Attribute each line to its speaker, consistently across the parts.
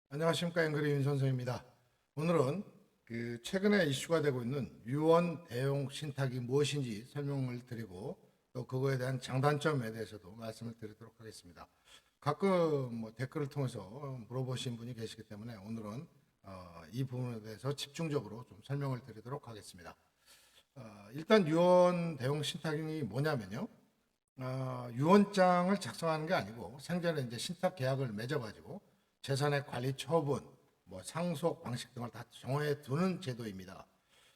Speaker 1: 안녕하십니까. 앵그리 윤 선생입니다. 오늘은 최근에 이슈가 되고 있는 유언 대용 신탁이 무엇인지 설명을 드리고 또 그거에 대한 장단점에 대해서도 말씀을 드리도록 하겠습니다. 가끔 댓글을 통해서 물어보신 분이 계시기 때문에 오늘은 이 부분에 대해서 집중적으로 좀 설명을 드리도록 하겠습니다. 일단 유언 대용 신탁이 뭐냐면요. 유언장을 작성하는 게 아니고 생전에 이제 신탁 계약을 맺어가지고 재산의 관리 처분, 상속 방식 등을 다 정해 두는 제도입니다.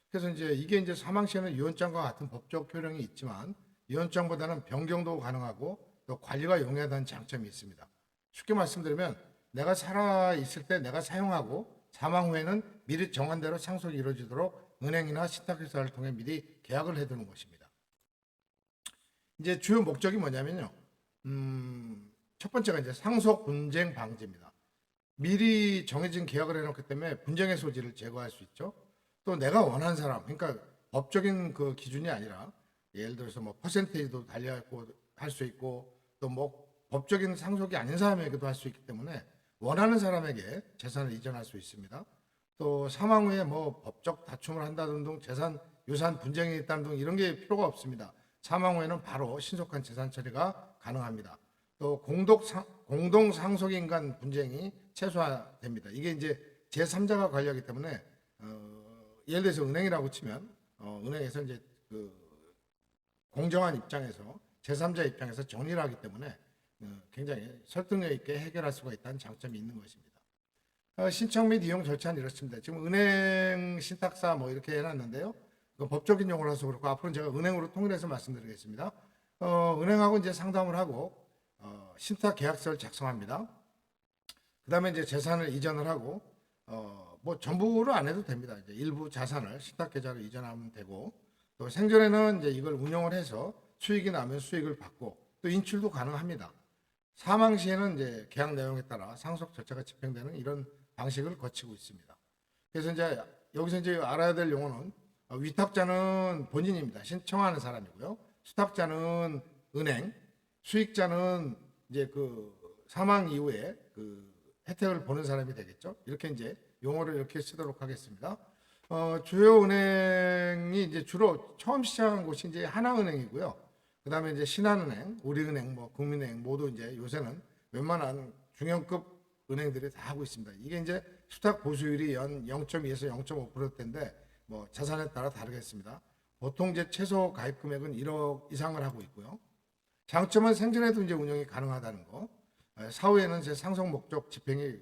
Speaker 1: 그래서 이게 이제 사망 시에는 유언장과 같은 법적 효력이 있지만 유언장보다는 변경도 가능하고 또 관리가 용이하다는 장점이 있습니다. 쉽게 말씀드리면 내가 살아 있을 때 내가 사용하고 사망 후에는 미리 정한 대로 상속이 이루어지도록 은행이나 신탁회사를 통해 미리 계약을 해두는 것입니다. 이제 주요 목적이 뭐냐면요. 첫 번째가 이제 상속 분쟁 방지입니다. 미리 정해진 계약을 해놓기 때문에 분쟁의 소지를 제거할 수 있죠. 또 내가 원하는 사람, 그러니까 법적인 그 기준이 아니라 예를 들어서 퍼센테이지도 달리하고 할 수 있고 또 법적인 상속이 아닌 사람에게도 할 수 있기 때문에 원하는 사람에게 재산을 이전할 수 있습니다. 또 사망 후에 법적 다툼을 한다든 등 재산 유산 분쟁이 있다는 등 이런 게 필요가 없습니다. 사망 후에는 바로 신속한 재산 처리가 가능합니다. 또 공동 상속인 간 분쟁이 최소화됩니다. 이게 이제 제3자가 관리하기 때문에 예를 들어서 은행이라고 치면 은행에서 이제 그 공정한 입장에서 제3자 입장에서 정리를 하기 때문에 굉장히 설득력 있게 해결할 수가 있다는 장점이 있는 것입니다. 신청 및 이용 절차는 이렇습니다. 지금 은행 신탁사 이렇게 해놨는데요. 그 법적인 용어라서 그렇고 앞으로는 제가 은행으로 통일해서 말씀드리겠습니다. 은행하고 이제 상담을 하고 신탁 계약서를 작성합니다. 그 다음에 이제 재산을 이전을 하고 전부를 안 해도 됩니다. 이제 일부 자산을 신탁 계좌로 이전하면 되고 또 생전에는 이제 이걸 운용을 해서 수익이 나면 수익을 받고 또 인출도 가능합니다. 사망 시에는 이제 계약 내용에 따라 상속 절차가 집행되는 이런 방식을 거치고 있습니다. 그래서 이제 여기서 이제 알아야 될 용어는 위탁자는 본인입니다. 신청하는 사람이고요. 수탁자는 은행, 수익자는 이제 그 사망 이후에 그 혜택을 보는 사람이 되겠죠. 이렇게 이제 용어를 이렇게 쓰도록 하겠습니다. 주요 은행이 이제 주로 처음 시작한 곳이 이제 하나은행이고요. 그 다음에 이제 신한은행, 우리은행, 국민은행 모두 이제 요새는 웬만한 중형급 은행들이 다 하고 있습니다. 이게 이제 수탁 보수율이 연 0.2에서 0.5%대인데 자산에 따라 다르겠습니다. 보통 이제 최소 가입 금액은 1억 이상을 하고 있고요. 장점은 생전에도 이제 운영이 가능하다는 거, 사후에는 이제 상속 목적 집행이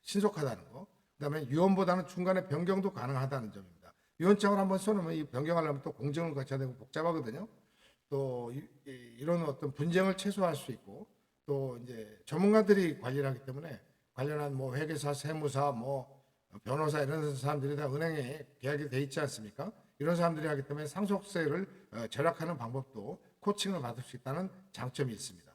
Speaker 1: 신속하다는 거, 그다음에 유언보다는 중간에 변경도 가능하다는 점입니다. 유언장을 한번 써놓으면 이 변경하려면 또 공증을 거쳐야 되고 복잡하거든요. 또 이런 어떤 분쟁을 최소화할 수 있고 또 이제 전문가들이 관리를 하기 때문에 관련한 회계사, 세무사, 변호사 이런 사람들이 다 은행에 계약이 돼 있지 않습니까? 이런 사람들이 하기 때문에 상속세를 절약하는 방법도 코칭을 받을 수 있다는 장점이 있습니다.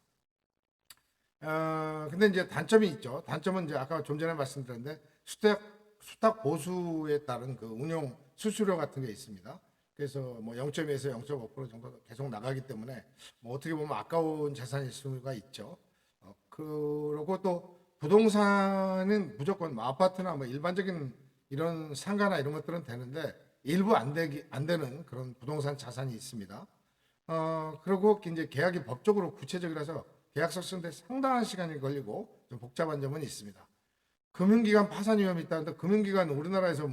Speaker 1: 근데 이제 단점이 있죠. 단점은 이제 아까 좀 전에 말씀드렸는데 수탁 보수에 따른 그 운용 수수료 같은 게 있습니다. 그래서 0.2에서 0.5% 정도 계속 나가기 때문에 어떻게 보면 아까운 자산일 수가 있죠. 그리고 또 부동산은 무조건 아파트나 일반적인 이런 상가나 이런 것들은 되는데 일부 안 되는 그런 부동산 자산이 있습니다. 그리고 이제 계약이 법적으로 구체적이라서 계약서 쓰는데 상당한 시간이 걸리고 좀 복잡한 점은 있습니다. 금융기관 파산 위험이 있다는데 금융기관 우리나라에서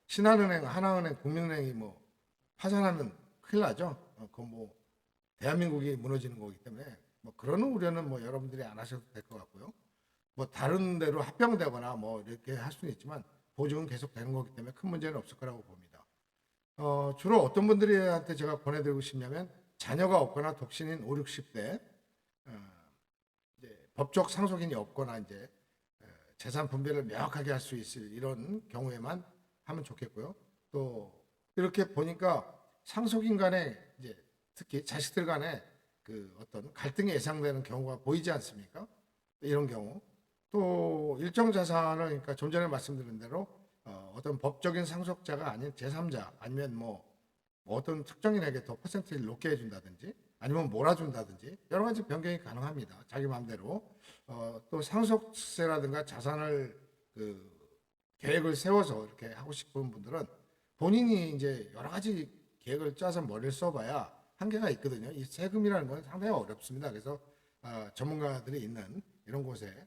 Speaker 1: 신한은행, 하나은행, 국민은행이 파산하면 큰일 나죠. 대한민국이 무너지는 거기 때문에 그런 우려는 여러분들이 안 하셔도 될 것 같고요. 다른 데로 합병되거나 이렇게 할 수는 있지만 보증은 계속 되는 거기 때문에 큰 문제는 없을 거라고 봅니다. 주로 어떤 분들한테 제가 권해드리고 싶냐면 자녀가 없거나 독신인 5, 60대 법적 상속인이 없거나 이제 재산 분배를 명확하게 할 수 있을 이런 경우에만 하면 좋겠고요. 또 이렇게 보니까 상속인 간에 이제 특히 자식들 간에 그 어떤 갈등이 예상되는 경우가 보이지 않습니까? 이런 경우 또 일정 자산을 그러니까 좀 전에 말씀드린 대로 어떤 법적인 상속자가 아닌 제3자 아니면 어떤 특정인에게 더 퍼센트를 높게 해준다든지 아니면 몰아준다든지 여러 가지 변경이 가능합니다. 자기 마음대로. 또 상속세라든가 자산을 그 계획을 세워서 이렇게 하고 싶은 분들은 본인이 이제 여러 가지 계획을 짜서 머리를 써봐야 한계가 있거든요. 이 세금이라는 건 상당히 어렵습니다. 그래서 전문가들이 있는 이런 곳에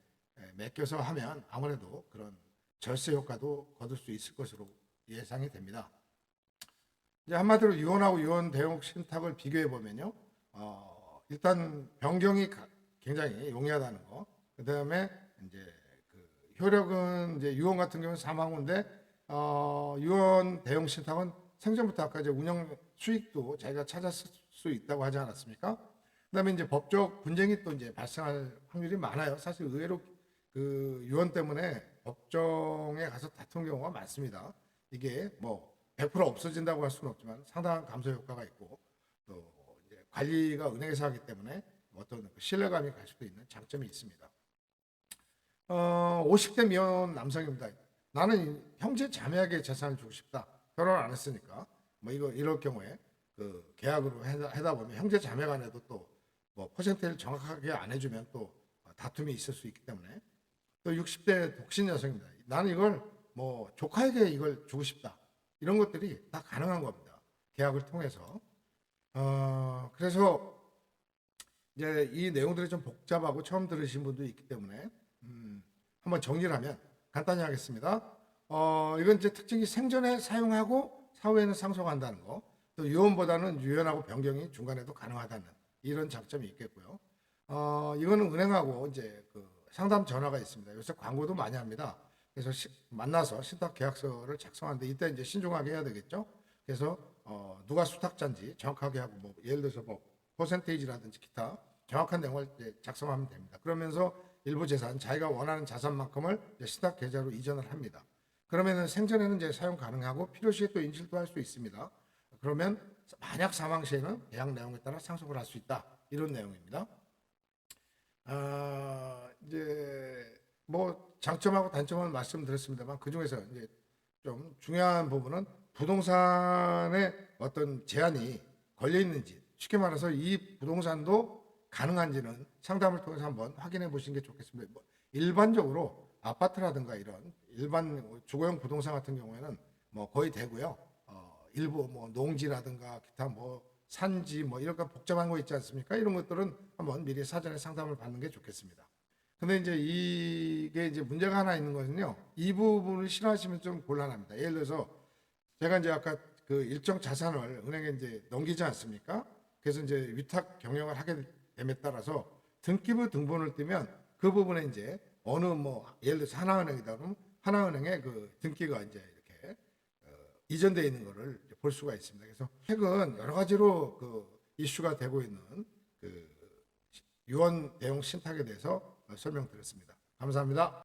Speaker 1: 맡겨서 하면 아무래도 그런 절세 효과도 거둘 수 있을 것으로 예상이 됩니다. 이제 한마디로 유언하고 유언 대용 신탁을 비교해 보면요. 일단 변경이 굉장히 용이하다는 거. 그다음에 이제 그 효력은 이제 유언 같은 경우는 사망후인데 유언 대용 신탁은 생전부터 아까 이제 운영 수익도 자기가 찾았을 수 있다고 하지 않았습니까? 그다음에 이제 법적 분쟁이 또 이제 발생할 확률이 많아요. 사실 의외로 그 유언 때문에 법정에 가서 다툰 경우가 많습니다. 이게 뭐 100% 없어진다고 할 수는 없지만 상당한 감소 효과가 있고 또 이제 관리가 은행에서 하기 때문에 어떤 신뢰감이 갈 수도 있는 장점이 있습니다. 50대 미혼 남성입니다. 나는 형제 자매에게 재산을 주고 싶다. 결혼 안 했으니까 뭐 이럴 경우에 그 계약으로 하다 보면 형제 자매 간에도 또 뭐 퍼센테이지를 정확하게 안 해주면 또 다툼이 있을 수 있기 때문에 또 60대 독신 여성입니다. 나는 이걸 뭐 조카에게 이걸 주고 싶다. 이런 것들이 다 가능한 겁니다. 계약을 통해서. 그래서 이제 이 내용들이 좀 복잡하고 처음 들으신 분도 있기 때문에 한번 정리를 하면 간단히 하겠습니다. 이건 이제 특징이 생전에 사용하고 사후에는 상속한다는 거, 또 유언보다는 유언하고 변경이 중간에도 가능하다는 이런 장점이 있겠고요. 이거는 은행하고 이제 그 상담 전화가 있습니다. 요새 광고도 많이 합니다. 그래서 만나서 신탁 계약서를 작성하는데 이때 이제 신중하게 해야 되겠죠. 그래서 누가 수탁자인지 정확하게 하고 뭐 예를 들어서 뭐 퍼센테이지라든지 기타 정확한 내용을 이제 작성하면 됩니다. 그러면서 일부 재산 자기가 원하는 자산만큼을 신탁 계좌로 이전을 합니다. 그러면은 생전에는 이제 사용 가능하고 필요시에 또 인출도 할 수 있습니다. 그러면 만약 사망 시에는 계약 내용에 따라 상속을 할 수 있다. 이런 내용입니다. 이제 뭐 장점하고 단점은 말씀드렸습니다만 그 중에서 이제 좀 중요한 부분은 부동산에 어떤 제한이 걸려 있는지 쉽게 말해서 이 부동산도 가능한지는 상담을 통해서 한번 확인해 보시는 게 좋겠습니다. 뭐 일반적으로 아파트라든가 이런 일반 주거용 부동산 같은 경우에는 뭐 거의 되고요. 일부 뭐 농지라든가 기타 뭐 산지 뭐 이런 복잡한 거 있지 않습니까? 이런 것들은 한번 미리 사전에 상담을 받는 게 좋겠습니다. 근데 이제 이게 이제 문제가 하나 있는 것은요. 이 부분을 싫어하시면 좀 곤란합니다. 예를 들어서 제가 이제 아까 그 일정 자산을 은행에 이제 넘기지 않습니까? 그래서 이제 위탁 경영을 하게 됨에 따라서 등기부 등본을 띄면 그 부분에 이제 어느 뭐 예를 들어서 하나은행이다 그러면 하나은행에 그 등기가 이제 이렇게 이전되어 있는 거를 볼 수가 있습니다. 그래서 최근 여러 가지로 그 이슈가 되고 있는 그 유언 대용 신탁에 대해서 설명드렸습니다. 감사합니다.